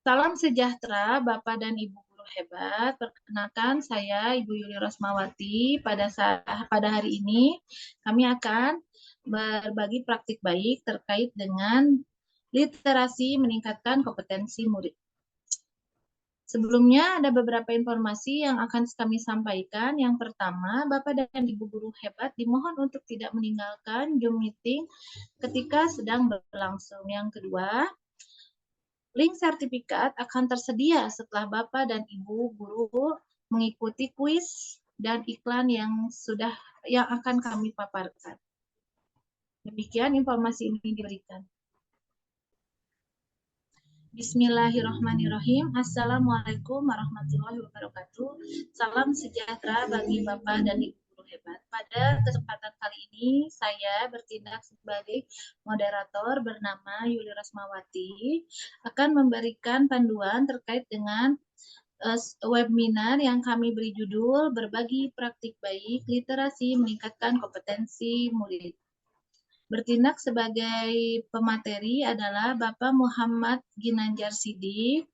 Salam sejahtera Bapak dan Ibu guru hebat. Perkenalkan saya Ibu Yuli Rosmawati. Pada hari ini kami akan berbagi praktik baik terkait dengan literasi meningkatkan kompetensi murid. Sebelumnya ada beberapa informasi yang akan kami sampaikan. Yang pertama, Bapak dan Ibu guru hebat dimohon untuk tidak meninggalkan Zoom meeting ketika sedang berlangsung. Yang kedua, link sertifikat akan tersedia setelah Bapak dan Ibu guru mengikuti kuis dan iklan yang akan kami paparkan. Demikian informasi ini diberikan. Bismillahirrahmanirrahim. Assalamualaikum warahmatullahi wabarakatuh. Salam sejahtera bagi Bapak dan Ibu guru hebat. Pada kesempatan kali ini, saya bertindak sebagai moderator bernama Yuli Rosmawati, akan memberikan panduan terkait dengan webinar yang kami beri judul Berbagi Praktik Baik Literasi Meningkatkan Kompetensi Murid. Bertindak sebagai pemateri adalah Bapak Muhammad Ginanjar Sidik.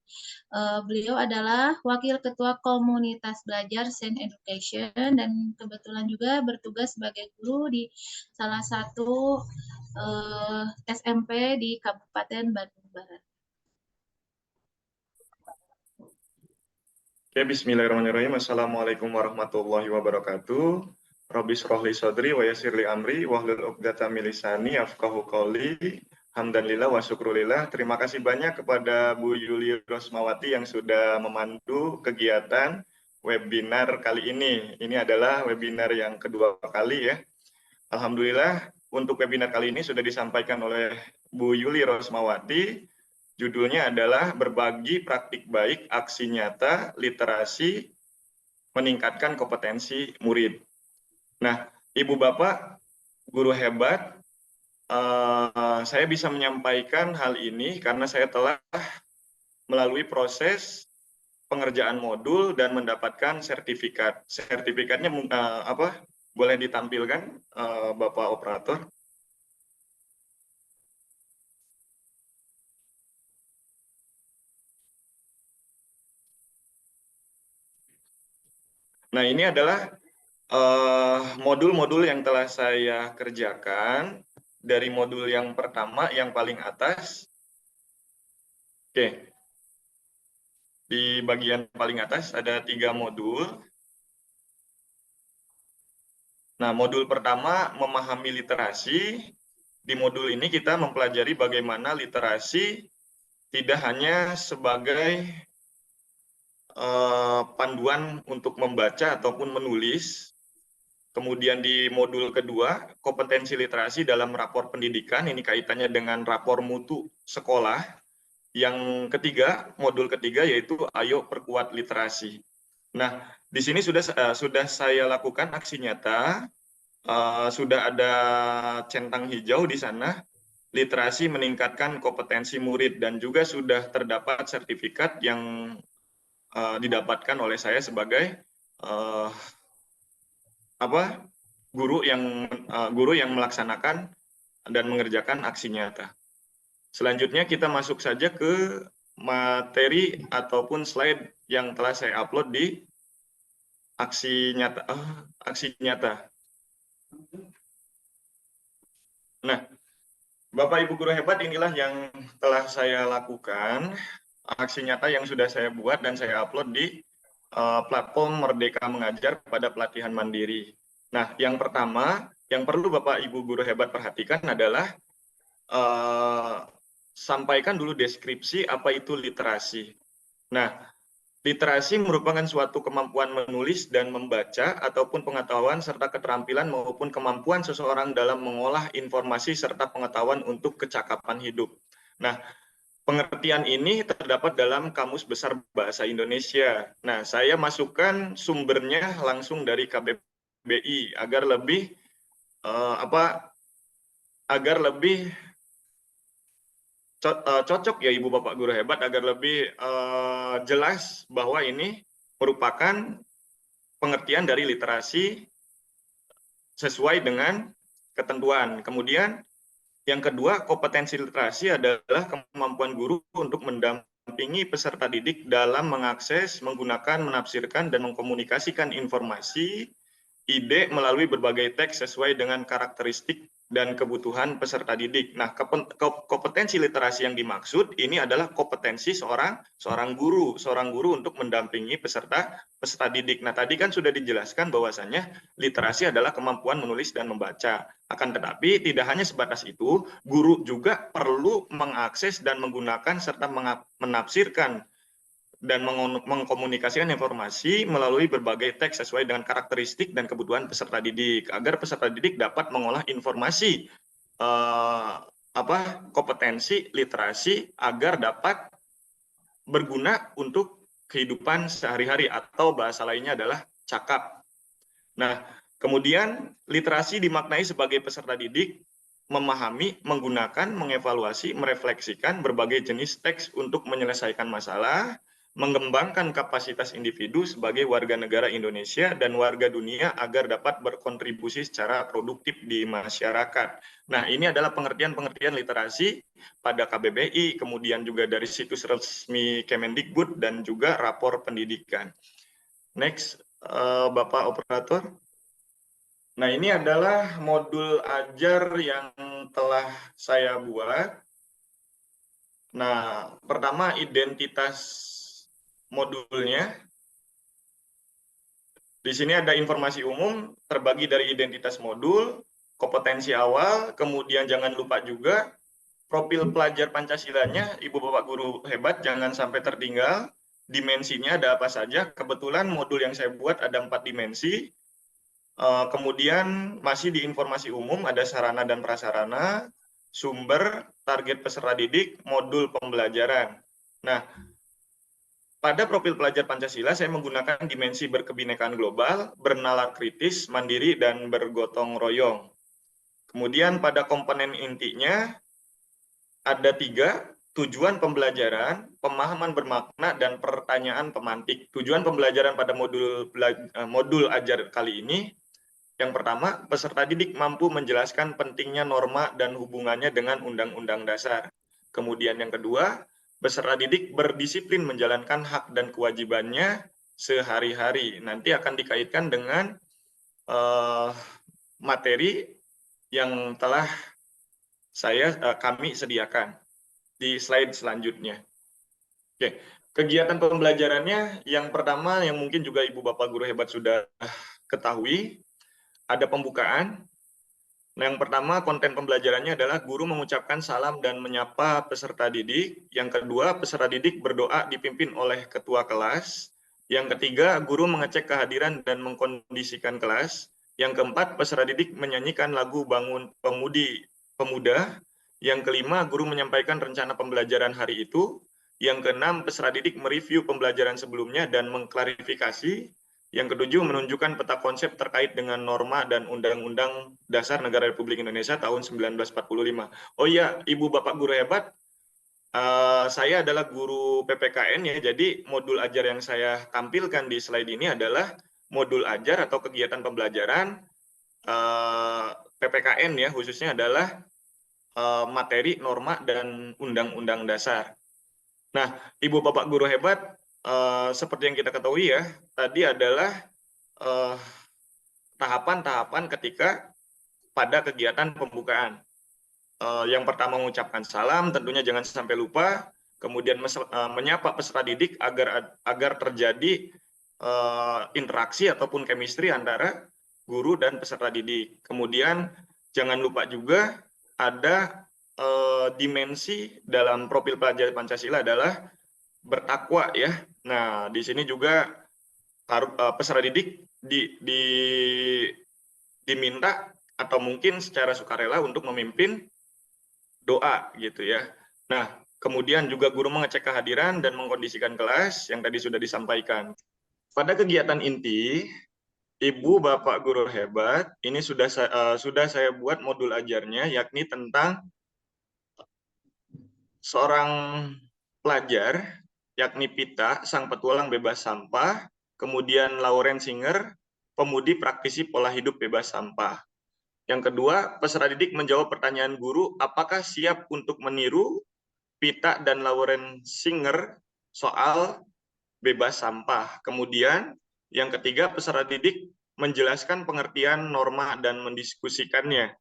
Beliau adalah Wakil Ketua Komunitas Belajar Sains Education dan kebetulan juga bertugas sebagai guru di salah satu SMP di Kabupaten Bandung Barat. Oke, bismillahirrahmanirrahim. Assalamualaikum warahmatullahi wabarakatuh. Rabbi shrahli sadri wa yassirli amri wahlul 'uqdatam min lisani yafqahu qawli. Hamdanillah wa syukrulillah. Terima kasih banyak kepada Bu Yuli Rosmawati yang sudah memandu kegiatan webinar kali ini. Ini adalah webinar yang kedua kali ya. Alhamdulillah untuk webinar kali ini sudah disampaikan oleh Bu Yuli Rosmawati. Judulnya adalah Berbagi Praktik Baik Aksi Nyata Literasi Meningkatkan Kompetensi Murid. Nah, Ibu Bapak, guru hebat, saya bisa menyampaikan hal ini karena saya telah melalui proses pengerjaan modul dan mendapatkan sertifikat. Sertifikatnya apa? Boleh ditampilkan, Bapak Operator? Nah, ini adalah modul-modul yang telah saya kerjakan. Dari modul yang pertama, yang paling atas. Oke. Di bagian paling atas ada 3 modul. Nah, modul pertama, memahami literasi. Di modul ini kita mempelajari bagaimana literasi tidak hanya sebagai panduan untuk membaca ataupun menulis. Kemudian di modul kedua, kompetensi literasi dalam rapor pendidikan, ini kaitannya dengan rapor mutu sekolah. Yang ketiga, modul ketiga yaitu ayo perkuat literasi. Nah, di sini sudah saya lakukan aksi nyata, sudah ada centang hijau di sana, literasi meningkatkan kompetensi murid, dan juga sudah terdapat sertifikat yang didapatkan oleh saya sebagai guru yang melaksanakan dan mengerjakan aksi nyata. Selanjutnya kita masuk saja ke materi ataupun slide yang telah saya upload di aksi nyata. Nah, Bapak Ibu guru hebat, inilah yang telah saya lakukan, aksi nyata yang sudah saya buat dan saya upload di platform Merdeka Mengajar pada pelatihan mandiri. Nah, yang pertama, yang perlu Bapak Ibu guru hebat perhatikan adalah sampaikan dulu deskripsi apa itu literasi. Nah, literasi merupakan suatu kemampuan menulis dan membaca ataupun pengetahuan serta keterampilan maupun kemampuan seseorang dalam mengolah informasi serta pengetahuan untuk kecakapan hidup. Nah, pengertian ini terdapat dalam Kamus Besar Bahasa Indonesia. Nah, saya masukkan sumbernya langsung dari KBBI agar lebih cocok ya Ibu Bapak guru hebat, agar lebih jelas bahwa ini merupakan pengertian dari literasi sesuai dengan ketentuan. Kemudian yang kedua, kompetensi literasi adalah kemampuan guru untuk mendampingi peserta didik dalam mengakses, menggunakan, menafsirkan, dan mengkomunikasikan informasi, ide melalui berbagai teks sesuai dengan karakteristik dan kebutuhan peserta didik. Nah, kompetensi literasi yang dimaksud ini adalah kompetensi seorang guru untuk mendampingi peserta didik. Nah, tadi kan sudah dijelaskan bahwasannya literasi adalah kemampuan menulis dan membaca. Akan tetapi tidak hanya sebatas itu, guru juga perlu mengakses dan menggunakan serta menafsirkan dan mengkomunikasikan informasi melalui berbagai teks sesuai dengan karakteristik dan kebutuhan peserta didik agar peserta didik dapat mengolah informasi kompetensi literasi agar dapat berguna untuk kehidupan sehari-hari atau bahasa lainnya adalah cakap. Nah, kemudian literasi dimaknai sebagai peserta didik memahami, menggunakan, mengevaluasi, merefleksikan berbagai jenis teks untuk menyelesaikan masalah, mengembangkan kapasitas individu sebagai warga negara Indonesia dan warga dunia agar dapat berkontribusi secara produktif di masyarakat. Nah, ini adalah pengertian-pengertian literasi pada KBBI, kemudian juga dari situs resmi Kemendikbud dan juga rapor pendidikan. Next, Bapak Operator. Nah, ini adalah modul ajar yang telah saya buat. Nah, pertama identitas modulnya. Di sini ada informasi umum terbagi dari identitas modul, kompetensi awal, kemudian jangan lupa juga profil pelajar Pancasilanya, Ibu Bapak Guru hebat, jangan sampai tertinggal. Dimensinya ada apa saja, kebetulan modul yang saya buat ada 4 dimensi. Kemudian masih di informasi umum ada sarana dan prasarana, sumber, target peserta didik, modul pembelajaran. Nah, pada profil pelajar Pancasila, saya menggunakan dimensi berkebinekaan global, bernalar kritis, mandiri, dan bergotong royong. Kemudian pada komponen intinya, ada 3, tujuan pembelajaran, pemahaman bermakna, dan pertanyaan pemantik. Tujuan pembelajaran pada modul ajar kali ini, yang pertama, peserta didik mampu menjelaskan pentingnya norma dan hubungannya dengan Undang-Undang Dasar. Kemudian yang kedua, peserta didik berdisiplin menjalankan hak dan kewajibannya sehari-hari. Nanti akan dikaitkan dengan materi yang telah kami sediakan di slide selanjutnya. Oke, kegiatan pembelajarannya yang pertama yang mungkin juga Ibu Bapak Guru hebat sudah ketahui, ada pembukaan. Nah, yang pertama, konten pembelajarannya adalah guru mengucapkan salam dan menyapa peserta didik. Yang kedua, peserta didik berdoa dipimpin oleh ketua kelas. Yang ketiga, guru mengecek kehadiran dan mengkondisikan kelas. Yang keempat, peserta didik menyanyikan lagu Bangun Pemuda. Yang kelima, guru menyampaikan rencana pembelajaran hari itu. Yang keenam, peserta didik mereview pembelajaran sebelumnya dan mengklarifikasi. Yang ketujuh, menunjukkan peta konsep terkait dengan norma dan Undang-Undang Dasar Negara Republik Indonesia tahun 1945. Oh iya, Ibu Bapak Guru hebat, saya adalah guru PPKN ya, jadi modul ajar yang saya tampilkan di slide ini adalah modul ajar atau kegiatan pembelajaran PPKN ya, khususnya adalah materi, norma, dan Undang-Undang Dasar. Nah, Ibu Bapak Guru hebat, seperti yang kita ketahui ya, tadi adalah tahapan-tahapan ketika pada kegiatan pembukaan. Yang pertama mengucapkan salam, tentunya jangan sampai lupa, kemudian menyapa peserta didik agar terjadi interaksi ataupun chemistry antara guru dan peserta didik. Kemudian jangan lupa juga ada dimensi dalam profil pelajar Pancasila adalah bertakwa ya. Nah, di sini juga peserta didik diminta atau mungkin secara sukarela untuk memimpin doa gitu ya. Nah, kemudian juga guru mengecek kehadiran dan mengkondisikan kelas yang tadi sudah disampaikan. Pada kegiatan inti, Ibu Bapak Guru hebat, ini sudah saya buat modul ajarnya yakni tentang seorang pelajar yakni Pita, sang petualang bebas sampah, kemudian Lauren Singer, pemudi praktisi pola hidup bebas sampah. Yang kedua, peserta didik menjawab pertanyaan guru, apakah siap untuk meniru Pita dan Lauren Singer soal bebas sampah. Kemudian yang ketiga, peserta didik menjelaskan pengertian norma dan mendiskusikannya.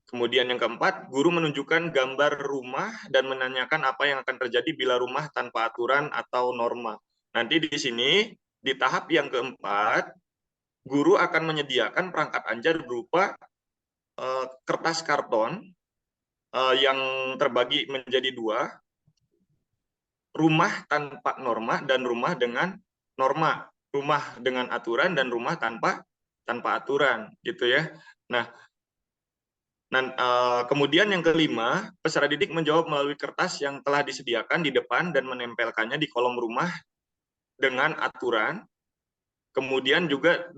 Kemudian yang keempat, guru menunjukkan gambar rumah dan menanyakan apa yang akan terjadi bila rumah tanpa aturan atau norma. Nanti di sini, di tahap yang keempat, guru akan menyediakan perangkat ajar berupa kertas karton yang terbagi menjadi dua, rumah tanpa norma dan rumah dengan norma, rumah dengan aturan dan rumah tanpa aturan, gitu ya. Nah, kemudian yang kelima, peserta didik menjawab melalui kertas yang telah disediakan di depan dan menempelkannya di kolom rumah dengan aturan. Kemudian juga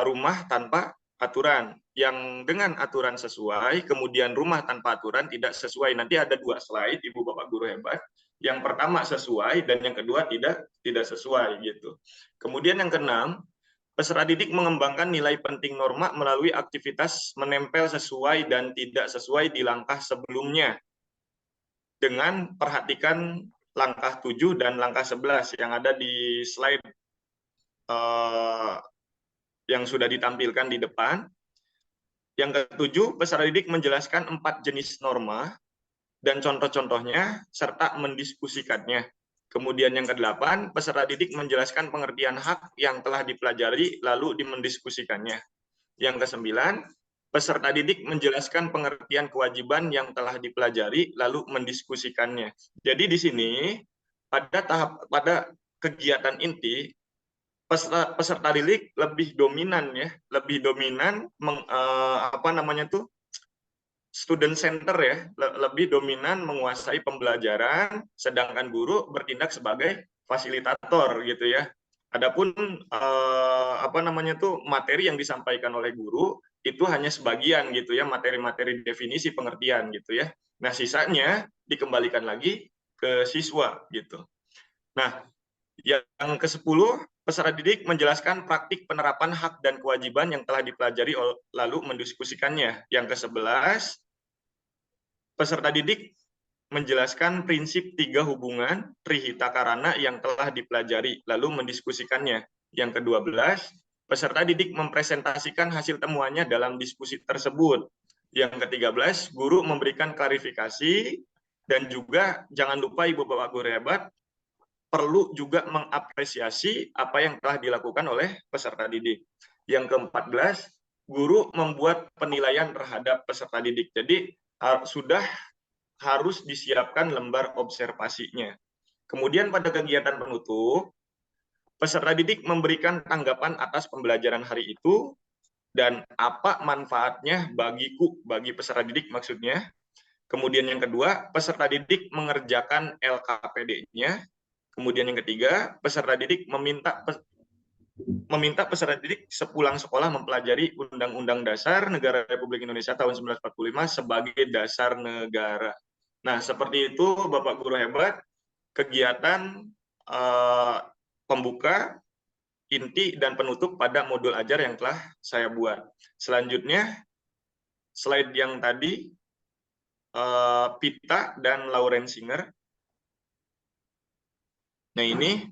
rumah tanpa aturan, yang dengan aturan sesuai, kemudian rumah tanpa aturan tidak sesuai. Nanti ada 2 slide, Ibu Bapak Guru hebat. Yang pertama sesuai dan yang kedua tidak sesuai gitu. Kemudian yang keenam, peserta didik mengembangkan nilai penting norma melalui aktivitas menempel sesuai dan tidak sesuai di langkah sebelumnya. Dengan perhatikan langkah 7 dan langkah 11 yang ada di slide yang sudah ditampilkan di depan. Yang ketujuh, peserta didik menjelaskan 4 jenis norma dan contoh-contohnya serta mendiskusikannya. Kemudian yang kedelapan, peserta didik menjelaskan pengertian hak yang telah dipelajari lalu dimendiskusikannya. Yang kesembilan, peserta didik menjelaskan pengertian kewajiban yang telah dipelajari lalu mendiskusikannya. Jadi di sini pada kegiatan inti peserta didik lebih dominan student center ya, lebih dominan menguasai pembelajaran, sedangkan guru bertindak sebagai fasilitator gitu ya. Adapun materi yang disampaikan oleh guru itu hanya sebagian gitu ya, materi-materi definisi pengertian gitu ya. Nah, sisanya dikembalikan lagi ke siswa gitu. Nah, yang ke-10, peserta didik menjelaskan praktik penerapan hak dan kewajiban yang telah dipelajari lalu mendiskusikannya. Yang ke-11, peserta didik menjelaskan prinsip 3 hubungan trihita karana yang telah dipelajari, lalu mendiskusikannya. Yang ke-12, peserta didik mempresentasikan hasil temuannya dalam diskusi tersebut. Yang ke-13, guru memberikan klarifikasi, dan juga jangan lupa Ibu Bapak Guru hebat, perlu juga mengapresiasi apa yang telah dilakukan oleh peserta didik. Yang ke-14, guru membuat penilaian terhadap peserta didik. Jadi sudah harus disiapkan lembar observasinya. Kemudian pada kegiatan penutup, peserta didik memberikan tanggapan atas pembelajaran hari itu dan apa manfaatnya bagi peserta didik maksudnya. Kemudian yang kedua, peserta didik mengerjakan LKPD-nya. Kemudian yang ketiga, peserta didik meminta peserta didik sepulang sekolah mempelajari Undang-Undang Dasar Negara Republik Indonesia tahun 1945 sebagai dasar negara. Nah, seperti itu Bapak Guru hebat, kegiatan pembuka, inti, dan penutup pada modul ajar yang telah saya buat. Selanjutnya, slide yang tadi, Pita dan Laurensinger. Nah, ini,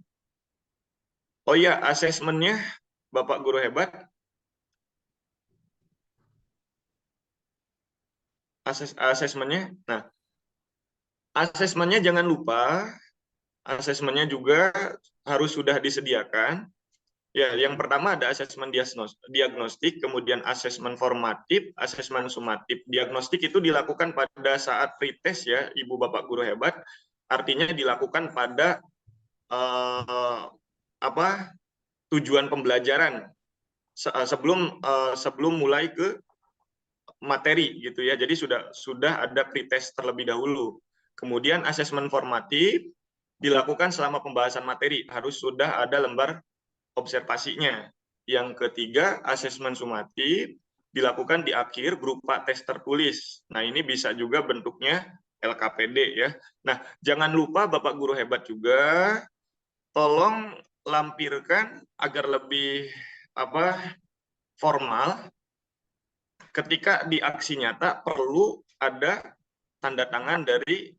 oh ya, asesmennya Bapak Guru hebat. Asesmennya, nah, asesmennya jangan lupa, asesmennya juga harus sudah disediakan. Ya, yang pertama ada asesmen diagnostik, kemudian asesmen formatif, asesmen sumatif. Diagnostik itu dilakukan pada saat pretest ya, Ibu Bapak Guru hebat. Artinya dilakukan pada tujuan pembelajaran sebelum mulai ke materi gitu ya. Jadi sudah ada pretest terlebih dahulu. Kemudian asesmen formatif dilakukan selama pembahasan materi, harus sudah ada lembar observasinya. Yang ketiga, asesmen sumatif dilakukan di akhir berupa tes tertulis. Nah, ini bisa juga bentuknya LKPD ya. Nah, jangan lupa Bapak Guru hebat juga, tolong lampirkan agar lebih formal. Ketika di aksi nyata perlu ada tanda tangan dari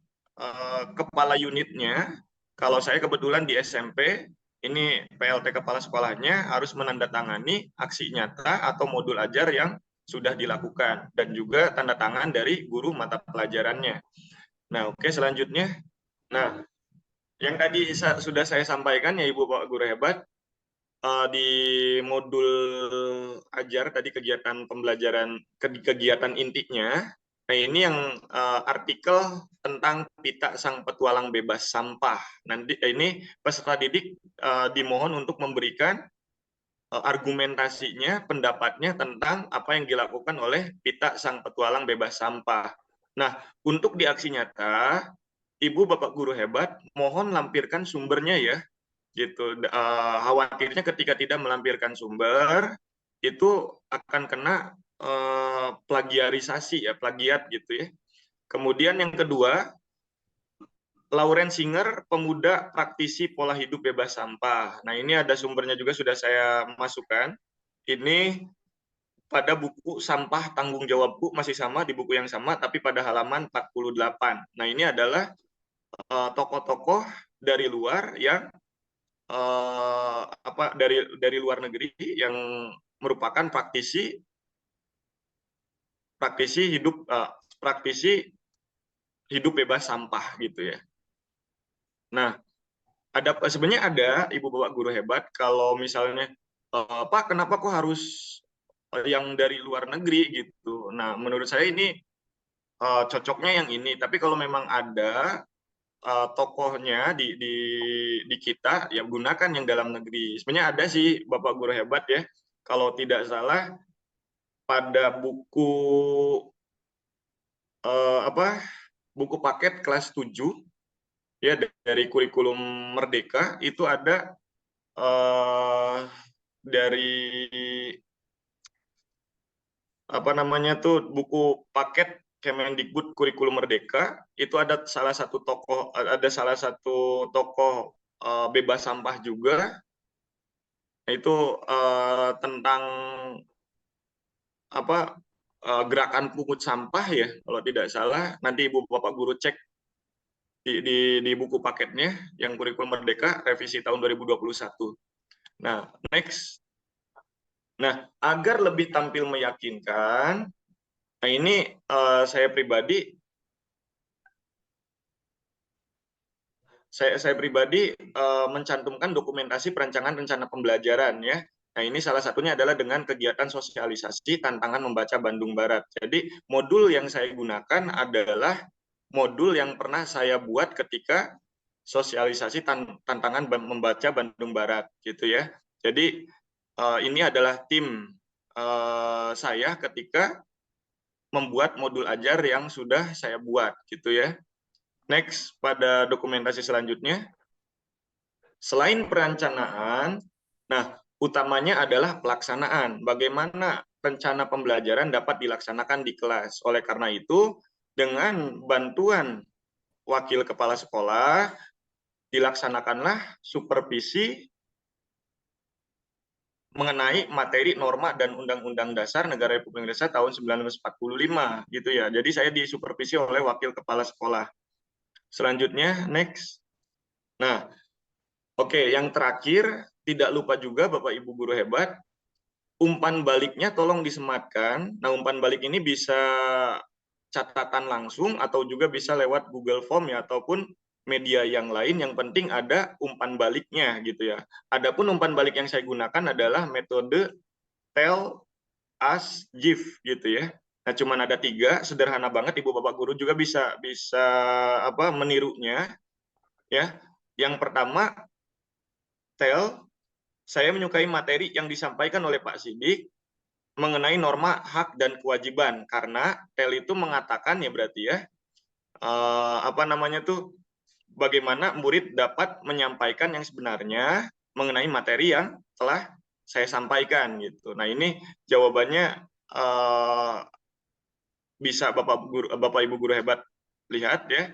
kepala unitnya Kalau saya kebetulan di SMP, ini PLT kepala sekolahnya harus menandatangani aksi nyata atau modul ajar yang sudah dilakukan dan juga tanda tangan dari guru mata pelajarannya. Nah, oke, selanjutnya. Nah, yang tadi sudah saya sampaikan ya Ibu Bapak Guru hebat, di modul ajar tadi kegiatan pembelajaran kegiatan intinya. Nah, ini yang artikel tentang Pita Sang Petualang Bebas Sampah. Nanti ini peserta didik dimohon untuk memberikan argumentasinya, pendapatnya tentang apa yang dilakukan oleh Pita Sang Petualang Bebas Sampah. Nah, untuk di aksi nyata, Ibu Bapak Guru hebat, mohon lampirkan sumbernya ya, gitu. Khawatirnya ketika tidak melampirkan sumber, itu akan kena plagiarisasi ya, plagiat gitu ya. Kemudian yang kedua, Lauren Singer, pemuda praktisi pola hidup bebas sampah. Nah, ini ada sumbernya juga sudah saya masukkan. Ini pada buku Sampah Tanggung Jawabku, masih sama di buku yang sama tapi pada halaman 48. Nah, ini adalah tokoh-tokoh dari luar yang dari luar negeri yang merupakan praktisi hidup bebas sampah gitu ya. Nah, sebenarnya ada Ibu Bapak Guru hebat kalau misalnya Pak, kenapa kok harus yang dari luar negeri gitu. Nah, menurut saya ini cocoknya yang ini. Tapi kalau memang ada tokohnya di kita, ya gunakan yang dalam negeri. Sebenarnya ada sih Bapak Guru hebat ya. Kalau tidak salah pada buku buku paket kelas 7 ya dari kurikulum Merdeka itu ada dari buku paket Kemendikbud kurikulum Merdeka itu ada salah satu tokoh bebas sampah juga, itu tentang gerakan pungut sampah ya kalau tidak salah. Nanti Ibu Bapak Guru cek di buku paketnya yang kurikulum Merdeka revisi tahun 2021. Nah, next. Nah, agar lebih tampil meyakinkan, nah ini saya pribadi mencantumkan dokumentasi perancangan rencana pembelajaran ya. Nah, ini salah satunya adalah dengan kegiatan sosialisasi tantangan membaca Bandung Barat. Jadi, modul yang saya gunakan adalah modul yang pernah saya buat ketika sosialisasi tantangan membaca Bandung Barat gitu ya. Jadi, ini adalah tim saya ketika membuat modul ajar yang sudah saya buat gitu ya. Next, pada dokumentasi selanjutnya. Selain perencanaan, nah utamanya adalah pelaksanaan. Bagaimana rencana pembelajaran dapat dilaksanakan di kelas. Oleh karena itu, dengan bantuan wakil kepala sekolah, dilaksanakanlah supervisi mengenai materi norma dan Undang-Undang Dasar Negara Republik Indonesia tahun 1945 gitu ya. Jadi saya disupervisi oleh wakil kepala sekolah. Selanjutnya next. Nah, oke, yang terakhir tidak lupa juga Bapak Ibu guru hebat, umpan baliknya tolong disematkan. Nah, umpan balik ini bisa catatan langsung atau juga bisa lewat Google Form ya ataupun media yang lain, yang penting ada umpan baliknya gitu ya. Adapun umpan balik yang saya gunakan adalah metode tell, ask, give gitu ya. Nah, cuman ada 3, sederhana banget, Ibu Bapak guru juga bisa menirunya ya. Yang pertama, tell, saya menyukai materi yang disampaikan oleh Pak Sidik mengenai norma hak dan kewajiban, karena tell itu mengatakan ya berarti ya bagaimana murid dapat menyampaikan yang sebenarnya mengenai materi yang telah saya sampaikan gitu. Nah, ini jawabannya bisa Bapak Ibu guru hebat lihat ya.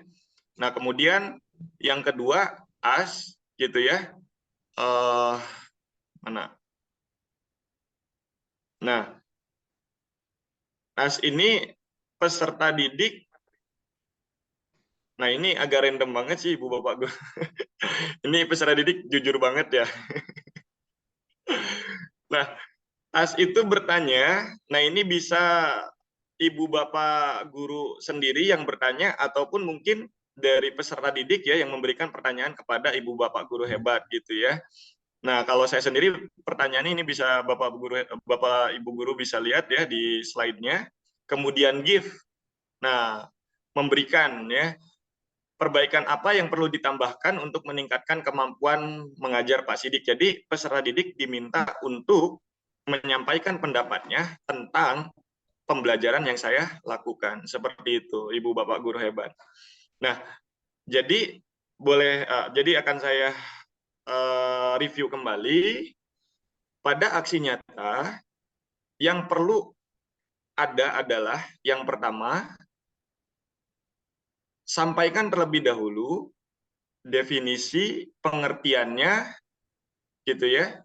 Nah, kemudian yang kedua as gitu ya. Mana? Nah, as ini peserta didik Nah, ini agak random banget sih Ibu Bapak Guru. Ini peserta didik jujur banget ya. Nah, tas itu bertanya, nah ini bisa Ibu Bapak Guru sendiri yang bertanya ataupun mungkin dari peserta didik ya yang memberikan pertanyaan kepada Ibu Bapak Guru hebat gitu ya. Nah, kalau saya sendiri pertanyaan ini bisa Bapak Ibu Guru bisa lihat ya di slide-nya. Kemudian give. Nah, memberikan ya perbaikan apa yang perlu ditambahkan untuk meningkatkan kemampuan mengajar Pak Sidik. Jadi peserta didik diminta untuk menyampaikan pendapatnya tentang pembelajaran yang saya lakukan. Seperti itu, Ibu Bapak Guru hebat. Nah, jadi jadi akan saya review kembali pada aksi nyata yang perlu ada adalah yang pertama, sampaikan terlebih dahulu definisi pengertiannya gitu ya.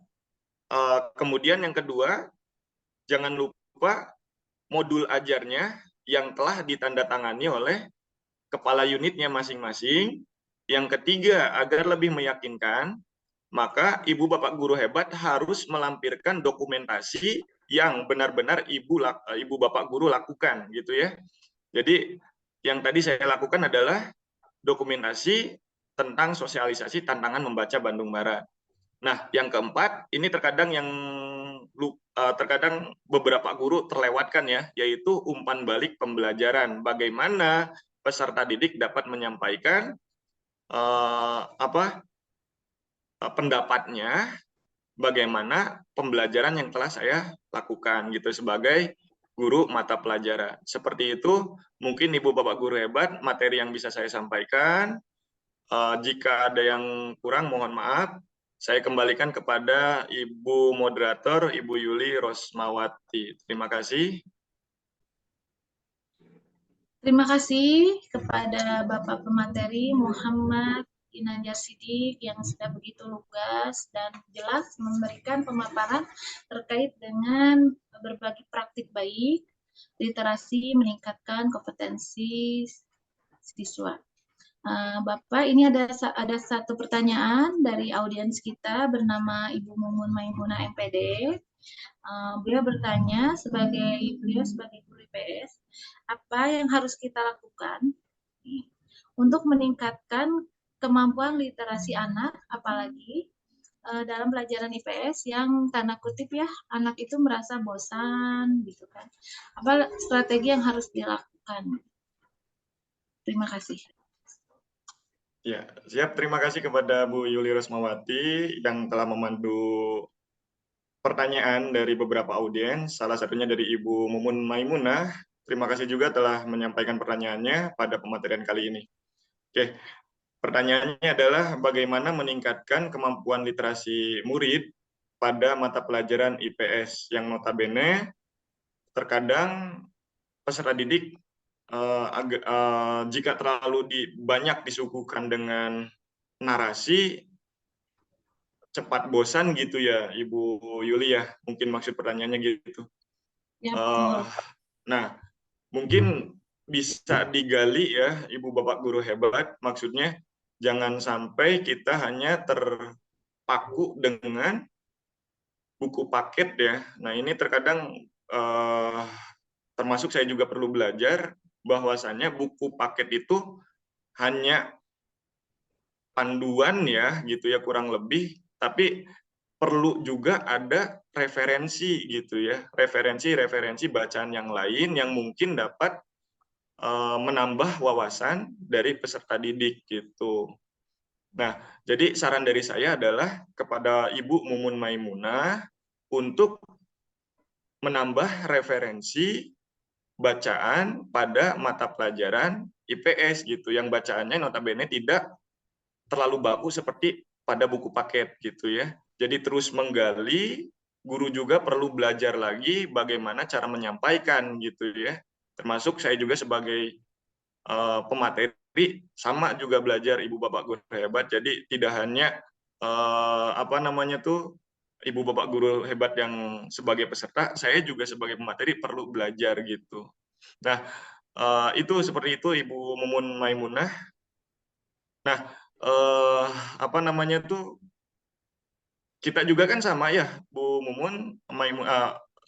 Kemudian yang kedua, jangan lupa modul ajarnya yang telah ditandatangani oleh kepala unitnya masing-masing. Yang ketiga, agar lebih meyakinkan, maka Ibu Bapak Guru hebat harus melampirkan dokumentasi yang benar-benar Ibu Bapak Guru lakukan gitu ya. Jadi yang tadi saya lakukan adalah dokumentasi tentang sosialisasi tantangan membaca Bandung Barat. Nah, yang keempat, ini terkadang beberapa guru terlewatkan ya, yaitu umpan balik pembelajaran. Bagaimana peserta didik dapat menyampaikan pendapatnya, bagaimana pembelajaran yang telah saya lakukan gitu sebagai guru mata pelajaran. Seperti itu, mungkin Ibu Bapak Guru hebat, materi yang bisa saya sampaikan. Jika ada yang kurang, mohon maaf. Saya kembalikan kepada Ibu Moderator, Ibu Yuli Rosmawati. Terima kasih. Terima kasih kepada Bapak Pemateri Muhammad Ginanjar Sidik yang sudah begitu lugas dan jelas memberikan pemaparan terkait dengan berbagi praktik baik, literasi, meningkatkan kompetensi siswa. Bapak, ini ada satu pertanyaan dari audiens kita bernama Ibu Mumun Maimunah MPD. Beliau bertanya beliau sebagai guru IPS, apa yang harus kita lakukan untuk meningkatkan kemampuan literasi anak, apalagi dalam pelajaran IPS yang tanda kutip ya anak itu merasa bosan gitu kan. Apa strategi yang harus dilakukan? Terima kasih. Ya, siap. Terima kasih kepada Bu Yuli Rosmawati yang telah memandu pertanyaan dari beberapa audiens, salah satunya dari Ibu Mumun Maimunah. Terima kasih juga telah menyampaikan pertanyaannya pada pematerian kali ini. Oke, pertanyaannya adalah bagaimana meningkatkan kemampuan literasi murid pada mata pelajaran IPS yang notabene terkadang peserta didik jika terlalu banyak disuguhkan dengan narasi cepat bosan gitu ya Ibu Yuli ya, mungkin maksud pertanyaannya gitu. Ya, betul. Nah, mungkin bisa digali ya Ibu Bapak Guru hebat, maksudnya jangan sampai kita hanya terpaku dengan buku paket ya. Nah, ini terkadang termasuk saya juga perlu belajar bahwasannya buku paket itu hanya panduan ya gitu ya kurang lebih, tapi perlu juga ada referensi gitu ya, referensi bacaan yang lain yang mungkin dapat menambah wawasan dari peserta didik gitu. Nah, jadi saran dari saya adalah kepada Ibu Mumun Maimunah untuk menambah referensi bacaan pada mata pelajaran IPS gitu, yang bacaannya notabene tidak terlalu baku seperti pada buku paket gitu ya. Jadi terus menggali, guru juga perlu belajar lagi bagaimana cara menyampaikan gitu ya. Termasuk saya juga sebagai pemateri sama juga belajar Ibu Bapak Guru hebat. Jadi tidak hanya Ibu Bapak Guru hebat yang sebagai peserta, saya juga sebagai pemateri perlu belajar gitu. Nah, itu seperti itu Ibu Mumun Maimunah. Nah, apa namanya tuh, kita juga kan sama ya, Bu Mumun,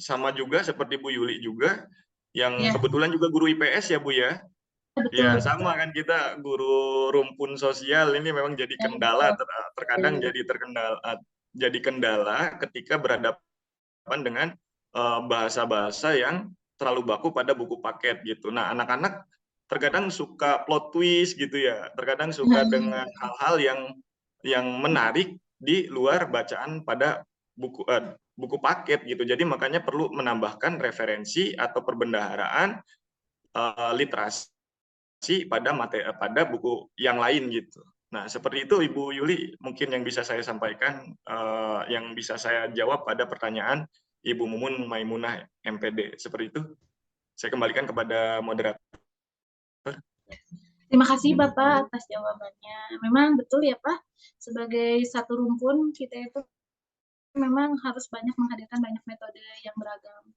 sama juga seperti Bu Yuli juga, yang Ya, kebetulan juga guru IPS ya Bu ya. betul, Ya betul. sama kan, kita guru rumpun sosial ini memang jadi Ya, kendala, betul. terkadang jadi kendala ketika berhadapan dengan bahasa-bahasa yang terlalu baku pada buku paket gitu. Nah, anak-anak terkadang suka plot twist gitu ya, terkadang suka dengan hal-hal yang menarik di luar bacaan pada buku paket gitu. Jadi makanya perlu menambahkan referensi atau perbendaharaan literasi pada buku yang lain gitu. Nah, seperti itu Ibu Yuli mungkin yang bisa saya sampaikan, yang bisa saya jawab pada pertanyaan Ibu Mumun Maimunah MPD. Seperti itu. Saya kembalikan kepada moderator. Terima kasih Bapak atas jawabannya. Memang betul ya Pak, sebagai satu rumpun kita itu memang harus banyak menghadirkan banyak metode yang beragam.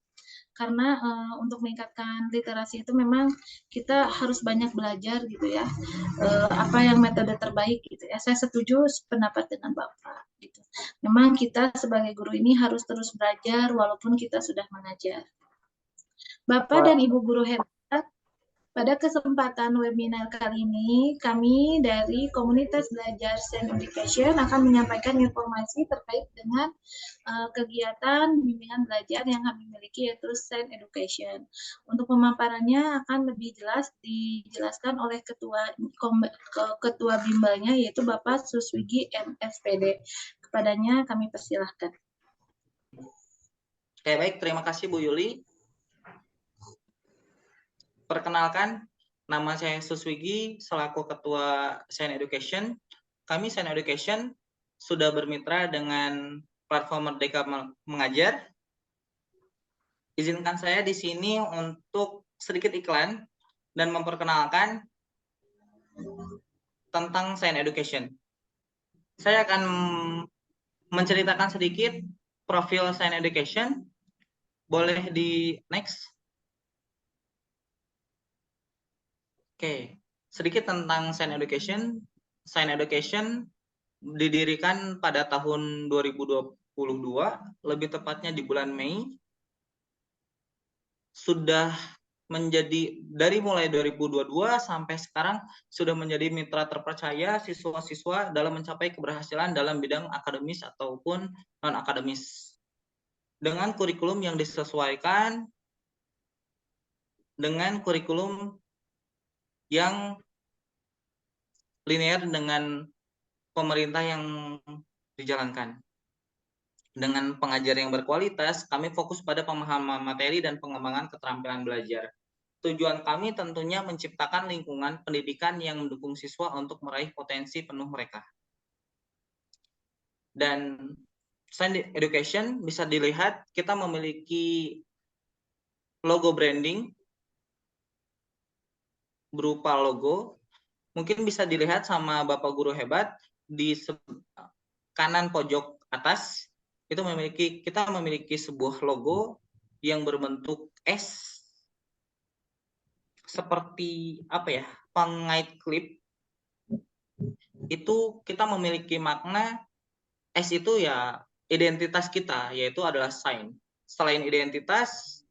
Karena untuk meningkatkan literasi itu memang kita harus banyak belajar gitu ya. Apa yang metode terbaik gitu ya. Saya setuju pendapat dengan Bapak gitu. Memang kita sebagai guru ini harus terus belajar walaupun kita sudah mengajar. Bapak dan Ibu guru hebat, pada kesempatan webinar kali ini, kami dari komunitas belajar SEN Education akan menyampaikan informasi terkait dengan kegiatan bimbingan belajar yang kami miliki, yaitu SEN Education. Untuk pemaparannya akan lebih jelas dijelaskan oleh ketua bimbelnya, yaitu Bapak Suswigi MSPD. Kepadanya kami persilahkan. Oke, baik. Terima kasih Bu Yuli. Perkenalkan, nama saya Suswigi selaku Ketua SEN Education. Kami SEN Education sudah bermitra dengan platform Merdeka Mengajar. Izinkan saya di sini untuk sedikit iklan dan memperkenalkan tentang SEN Education. Saya akan menceritakan sedikit profil SEN Education. Boleh di next. Oke, sedikit tentang SEN Education. SEN Education didirikan pada tahun 2022, lebih tepatnya di bulan Mei. Sudah menjadi dari mulai 2022 sampai sekarang sudah menjadi mitra terpercaya siswa-siswa dalam mencapai keberhasilan dalam bidang akademis ataupun non-akademis. Dengan kurikulum yang disesuaikan dengan kurikulum yang linear dengan pemerintah yang dijalankan. Dengan pengajar yang berkualitas, kami fokus pada pemahaman materi dan pengembangan keterampilan belajar. Tujuan kami tentunya menciptakan lingkungan pendidikan yang mendukung siswa untuk meraih potensi penuh mereka. Dan SEN Education bisa dilihat kita memiliki logo branding berupa logo. Mungkin bisa dilihat sama Bapak Guru Hebat di kanan pojok atas. Kita memiliki sebuah logo yang berbentuk S seperti apa ya, pengait klip. Itu kita memiliki makna S itu ya identitas kita, yaitu adalah sign. Selain identitas,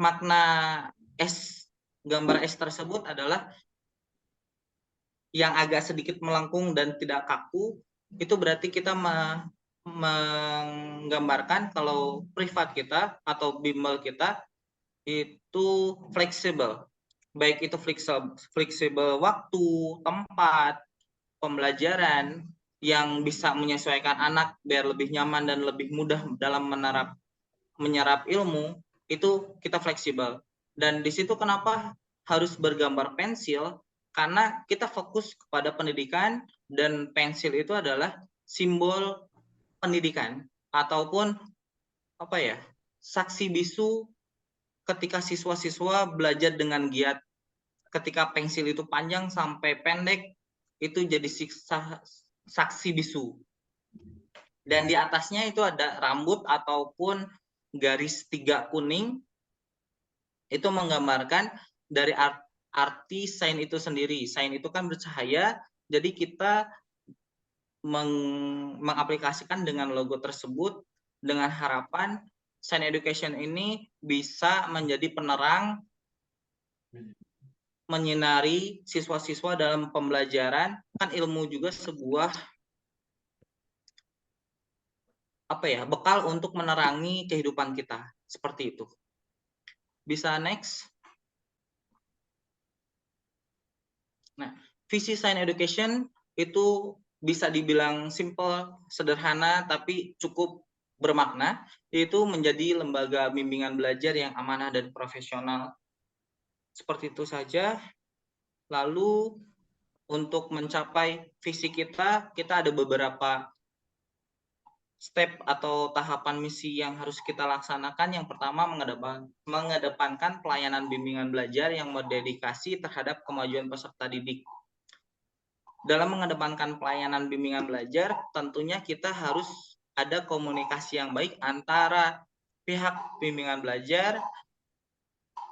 makna S, gambar S tersebut adalah yang agak sedikit melengkung dan tidak kaku. Itu berarti kita menggambarkan kalau privat kita atau bimbel kita itu fleksibel, baik itu fleksibel waktu, tempat, pembelajaran yang bisa menyesuaikan anak biar lebih nyaman dan lebih mudah dalam menyerap ilmu, itu kita fleksibel. Dan di situ kenapa harus bergambar pensil? Karena kita fokus kepada pendidikan dan pensil itu adalah simbol pendidikan ataupun apa ya, saksi bisu ketika siswa-siswa belajar dengan giat. Ketika pensil itu panjang sampai pendek, itu jadi saksi bisu. Dan di atasnya itu ada rambut ataupun garis 3 kuning. Itu menggambarkan dari arti sign itu sendiri. Sign itu kan bercahaya, jadi kita mengaplikasikan dengan logo tersebut dengan harapan sign education ini bisa menjadi penerang menyinari siswa-siswa dalam pembelajaran. Kan ilmu juga sebuah bekal untuk menerangi kehidupan kita, seperti itu. Bisa next. Nah, visi sign education itu bisa dibilang simple, sederhana, tapi cukup bermakna, yaitu menjadi lembaga bimbingan belajar yang amanah dan profesional. Seperti itu saja. Lalu untuk mencapai visi kita ada beberapa step atau tahapan misi yang harus kita laksanakan. Yang pertama, mengedepankan pelayanan bimbingan belajar yang berdedikasi terhadap kemajuan peserta didik. Dalam mengedepankan pelayanan bimbingan belajar, tentunya kita harus ada komunikasi yang baik antara pihak bimbingan belajar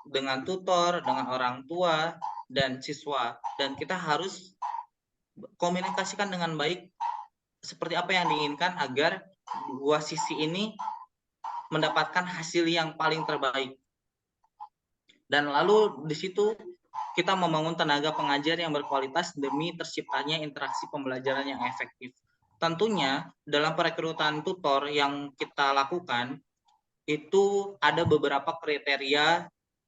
dengan tutor, dengan orang tua, dan siswa. Dan kita harus komunikasikan dengan baik seperti apa yang diinginkan agar dua sisi ini mendapatkan hasil yang paling terbaik. Dan lalu di situ kita membangun tenaga pengajar yang berkualitas demi terciptanya interaksi pembelajaran yang efektif. Tentunya dalam perekrutan tutor yang kita lakukan itu ada beberapa kriteria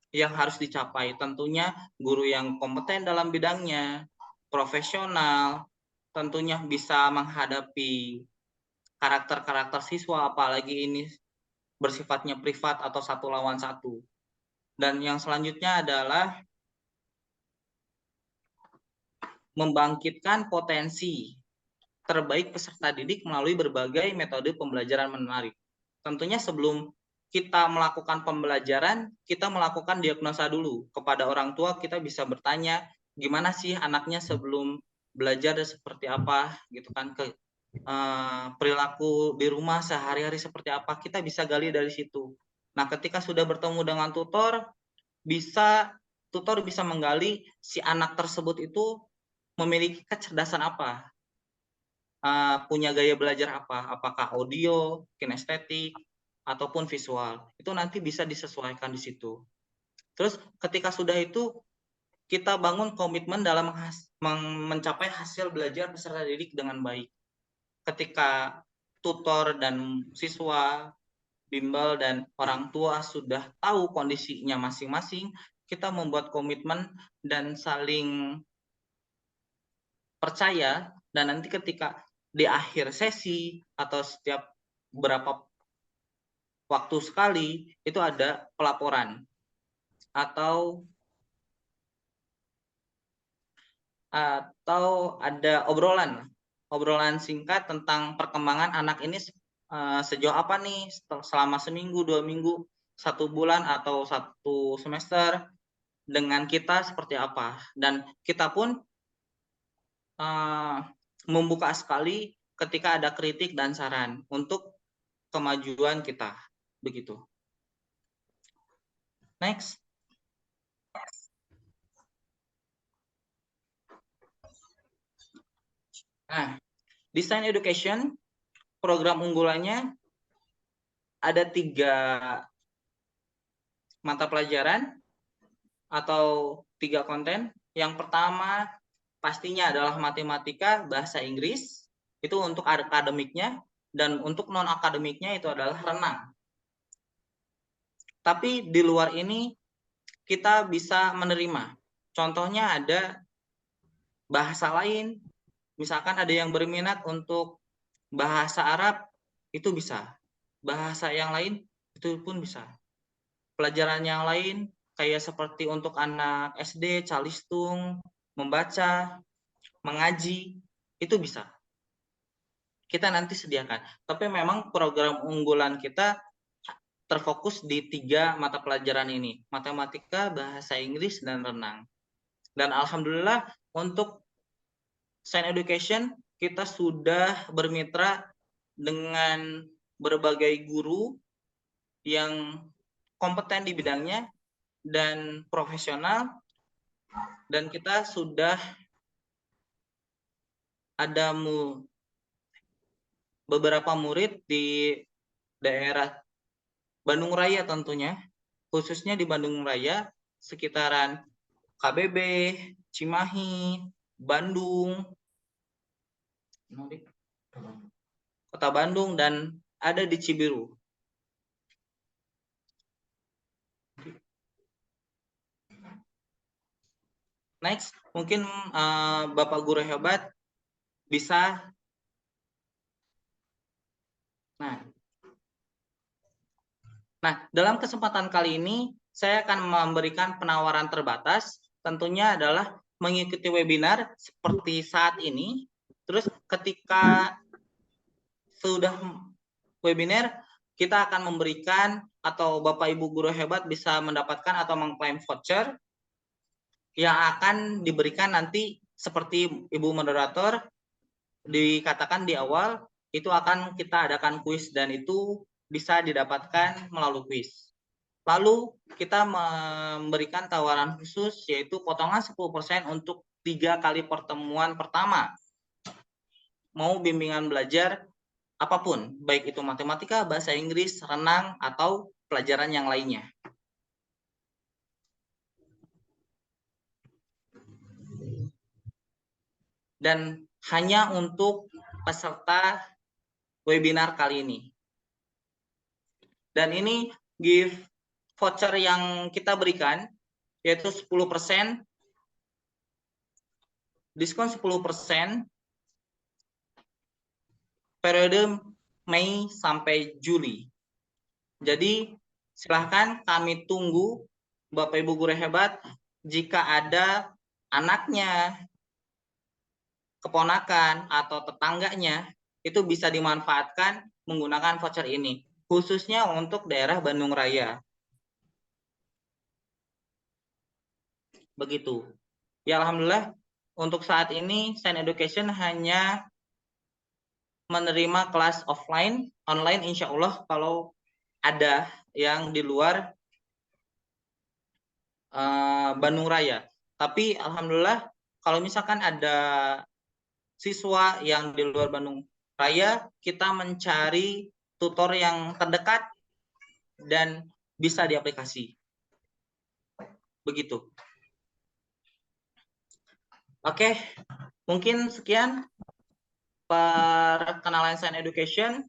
yang harus dicapai. Tentunya guru yang kompeten dalam bidangnya, profesional, tentunya bisa menghadapi karakter-karakter siswa, apalagi ini bersifatnya privat atau satu lawan satu. Dan yang selanjutnya adalah membangkitkan potensi terbaik peserta didik melalui berbagai metode pembelajaran menarik. Tentunya sebelum kita melakukan pembelajaran, kita melakukan diagnosa dulu. Kepada orang tua kita bisa bertanya, gimana sih anaknya sebelum belajar dan seperti apa, gitu kan, perilaku di rumah sehari-hari seperti apa, kita bisa gali dari situ. Nah, ketika sudah bertemu dengan tutor bisa menggali si anak tersebut itu memiliki kecerdasan apa, punya gaya belajar apa, apakah audio, kinestetik, ataupun visual. Itu nanti bisa disesuaikan di situ. Terus ketika sudah itu, kita bangun komitmen dalam mencapai hasil belajar peserta didik dengan baik. Ketika tutor dan siswa, bimbel, dan orang tua sudah tahu kondisinya masing-masing, kita membuat komitmen dan saling percaya, dan nanti ketika di akhir sesi atau setiap berapa waktu sekali itu ada pelaporan atau ada obrolan singkat tentang perkembangan anak ini sejauh apa nih selama seminggu, 2 minggu, 1 bulan, atau 1 semester dengan kita seperti apa. Dan kita pun membuka sekali ketika ada kritik dan saran untuk kemajuan kita. Begitu. Next. Nah, design education, program unggulannya ada 3 mata pelajaran atau 3 konten. Yang pertama pastinya adalah matematika, bahasa Inggris, itu untuk akademiknya, dan untuk non-akademiknya itu adalah renang. Tapi di luar ini kita bisa menerima. Contohnya ada bahasa lain, misalkan ada yang berminat untuk bahasa Arab, itu bisa. Bahasa yang lain itu pun bisa. Pelajaran yang lain kayak seperti untuk anak SD, calistung, membaca, mengaji, itu bisa. Kita nanti sediakan. Tapi memang program unggulan kita terfokus di 3 mata pelajaran ini, matematika, bahasa Inggris, dan renang. Dan alhamdulillah untuk Sign Education kita sudah bermitra dengan berbagai guru yang kompeten di bidangnya dan profesional, Dan kita sudah ada beberapa murid di daerah Bandung Raya tentunya, khususnya di Bandung Raya, sekitaran KBB, Cimahi, Bandung, Kota Bandung, dan ada di Cibiru. Next, mungkin Bapak Guru Hebat bisa. Nah, dalam kesempatan kali ini saya akan memberikan penawaran terbatas, tentunya adalah mengikuti webinar seperti saat ini. Terus ketika sudah webinar, kita akan memberikan atau Bapak Ibu Guru Hebat bisa mendapatkan atau mengklaim voucher yang akan diberikan nanti seperti Ibu Moderator dikatakan di awal, itu akan kita adakan kuis dan itu bisa didapatkan melalui kuis. Lalu kita memberikan tawaran khusus yaitu potongan 10% untuk 3 kali pertemuan pertama. Mau bimbingan belajar apapun, baik itu matematika, bahasa Inggris, renang, atau pelajaran yang lainnya. Dan hanya untuk peserta webinar kali ini. Dan ini gift voucher yang kita berikan yaitu 10%, diskon 10% periode Mei sampai Juli. Jadi silahkan kami tunggu Bapak Ibu Guru Hebat jika ada anaknya, keponakan, atau tetangganya itu bisa dimanfaatkan menggunakan voucher ini, khususnya untuk daerah Bandung Raya. Begitu. Ya alhamdulillah untuk saat ini Sains Education hanya menerima kelas offline, online insya Allah kalau ada yang di luar Bandung Raya. Tapi alhamdulillah kalau misalkan ada siswa yang di luar Bandung Raya, kita mencari tutor yang terdekat dan bisa diaplikasi. Begitu. Oke, mungkin sekian perkenalan Sains Education,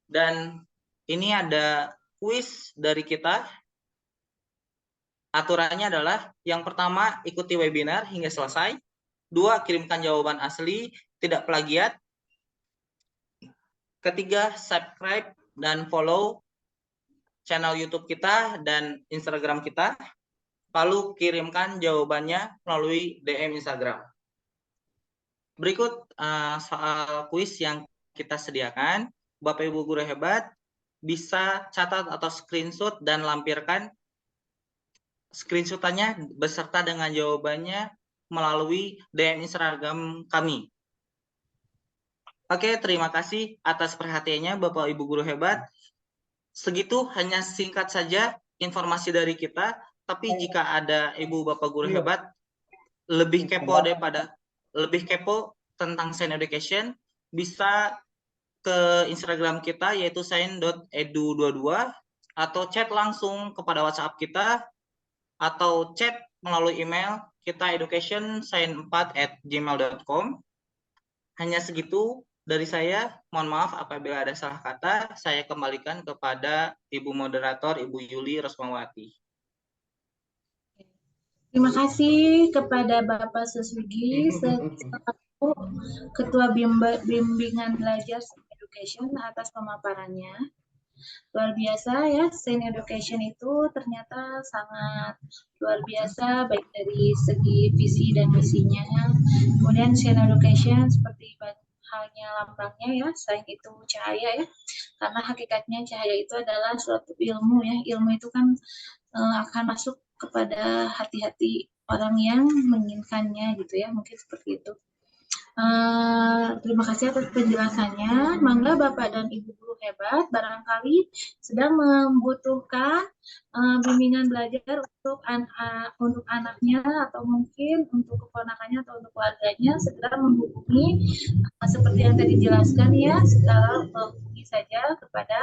dan ini ada kuis dari kita. Aturannya adalah yang pertama ikuti webinar hingga selesai, 2 kirimkan jawaban asli, tidak plagiat, ketiga subscribe dan follow channel YouTube kita dan Instagram kita, lalu kirimkan jawabannya melalui DM Instagram. Berikut soal kuis yang kita sediakan. Bapak Ibu Guru Hebat bisa catat atau screenshot dan lampirkan screenshotannya beserta dengan jawabannya melalui DM Instagram kami. Oke, terima kasih atas perhatiannya Bapak Ibu Guru Hebat. Segitu hanya singkat saja informasi dari kita, tapi jika ada Ibu Bapak Guru Hebat lebih kepo tentang Sains Education, bisa ke Instagram kita yaitu sains.edu22 atau chat langsung kepada WhatsApp kita atau chat melalui email kita educationsains4@gmail.com. Hanya segitu dari saya. Mohon maaf apabila ada salah kata. Saya kembalikan kepada Ibu Moderator, Ibu Yuli Rosmawati. Terima kasih kepada Bapak Suswigi selaku Ketua Bimbingan Belajar Sains Education atas pemaparannya. Luar biasa ya, Sains Education itu ternyata sangat luar biasa baik dari segi visi dan misinya. Kemudian Sains Education seperti halnya lambangnya ya, Sains itu cahaya ya, karena hakikatnya cahaya itu adalah suatu ilmu ya. Ilmu itu kan akan masuk kepada hati-hati orang yang menginginkannya gitu ya, mungkin seperti itu. Terima kasih atas penjelasannya. Mangga Bapak dan Ibu guru hebat, barangkali sedang membutuhkan bimbingan belajar untuk anaknya atau mungkin untuk keponakannya atau untuk keluarganya, segera menghubungi seperti yang tadi dijelaskan ya, segera menghubungi saja kepada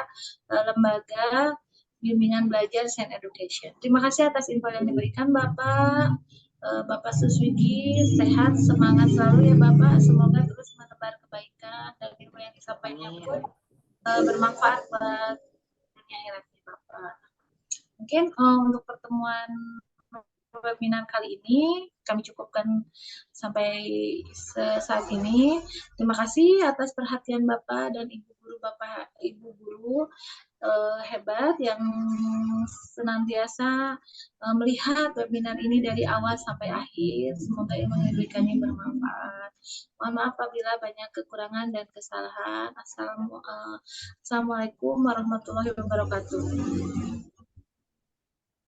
lembaga bimbingan belajar Saint Education. Terima kasih atas info yang diberikan Bapak. Bapak Suswigi, sehat, semangat selalu ya Bapak. Semoga terus menebar kebaikan dan ilmu yang disampaikan pun bermanfaat buat dunia akhiratnya Bapak. Mungkin untuk pertemuan webinar kali ini kami cukupkan sampai saat ini. Terima kasih atas perhatian Bapak dan Ibu guru hebat yang senantiasa melihat webinar ini dari awal sampai akhir. Semoga yang diberikannya bermanfaat. Mohon maaf apabila banyak kekurangan dan kesalahan. Assalamualaikum warahmatullahi wabarakatuh.